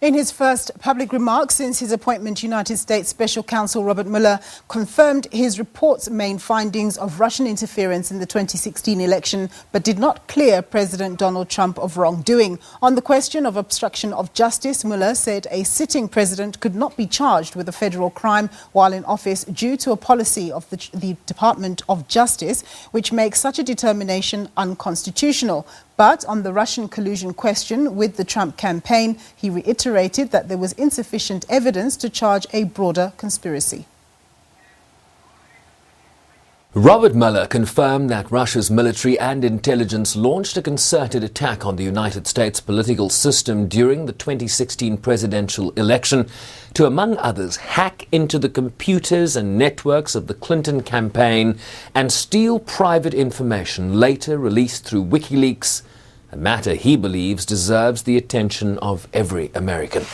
In his first public remarks since his appointment, United States Special Counsel Robert Mueller confirmed his report's main findings of Russian interference in the 2016 election, but did not clear President Donald Trump of wrongdoing. On the question of obstruction of justice, Mueller said a sitting president could not be charged with a federal crime while in office due to a policy of the Department of Justice, which makes such a determination unconstitutional. But on the Russian collusion question with the Trump campaign, he reiterated that there was insufficient evidence to charge a broader conspiracy. Robert Mueller confirmed that Russia's military and intelligence launched a concerted attack on the United States political system during the 2016 presidential election to, among others, hack into the computers and networks of the Clinton campaign and steal private information later released through WikiLeaks, a matter he believes deserves the attention of every American.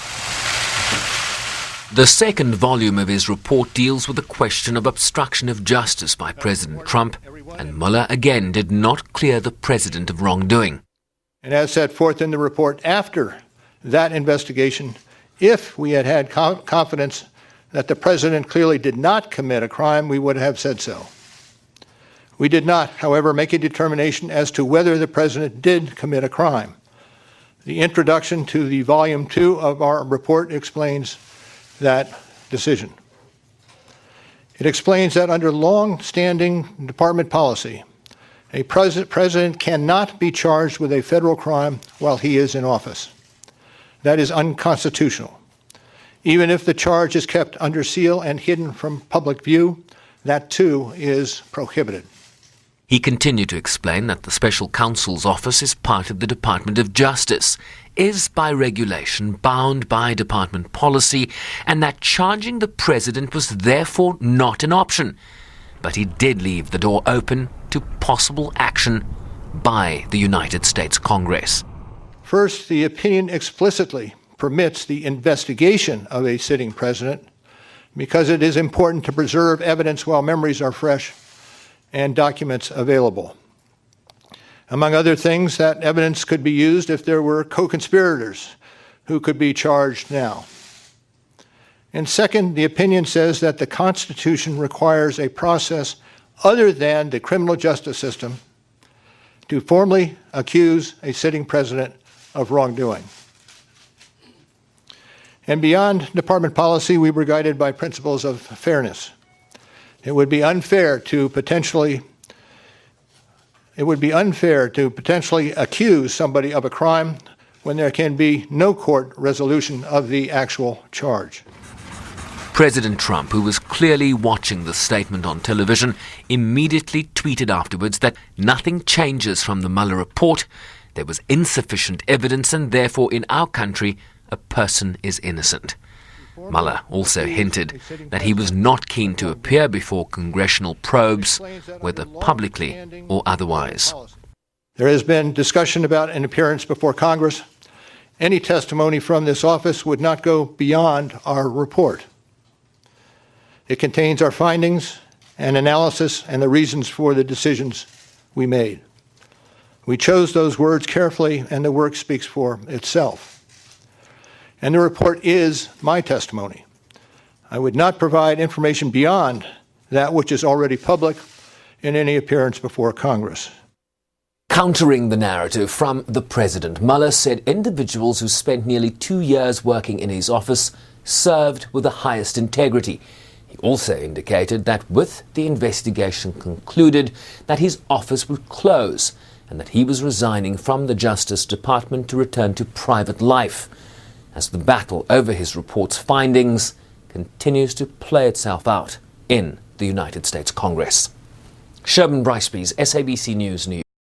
The second volume of his report deals with the question of obstruction of justice by President Trump, and Mueller again did not clear the president of wrongdoing. And as set forth in the report, after that investigation, if we had had confidence that the president clearly did not commit a crime, we would have said so. We did not, however, make a determination as to whether the president did commit a crime. The introduction to the Volume 2 of our report explains that decision. It explains that under long-standing department policy, a president cannot be charged with a federal crime while he is in office. That is unconstitutional. Even if the charge is kept under seal and hidden from public view, that too is prohibited. He continued to explain that the special counsel's office is part of the Department of Justice, is by regulation bound by department policy, and that charging the president was therefore not an option. But he did leave the door open to possible action by the United States Congress. First, the opinion explicitly permits the investigation of a sitting president because it is important to preserve evidence while memories are fresh and documents available. Among other things, that evidence could be used if there were co-conspirators who could be charged now. And second, the opinion says that the Constitution requires a process other than the criminal justice system to formally accuse a sitting president of wrongdoing. And beyond department policy, we were guided by principles of fairness. It would be unfair to potentially accuse somebody of a crime when there can be no court resolution of the actual charge. President Trump, who was clearly watching the statement on television, immediately tweeted afterwards that nothing changes from the Mueller report. There was insufficient evidence, and therefore in our country a person is innocent. Mueller also hinted that he was not keen to appear before congressional probes, whether publicly or otherwise. There has been discussion about an appearance before Congress. Any testimony from this office would not go beyond our report. It contains our findings and analysis and the reasons for the decisions we made. We chose those words carefully, and the work speaks for itself. And the report is my testimony. I would not provide information beyond that which is already public in any appearance before Congress. Countering the narrative from the president, Mueller said individuals who spent nearly 2 years working in his office served with the highest integrity. He also indicated that with the investigation concluded, that his office would close and that he was resigning from the Justice Department to return to private life, as the battle over his report's findings continues to play itself out in the United States Congress. Sherman Brycebees, SABC News, New York.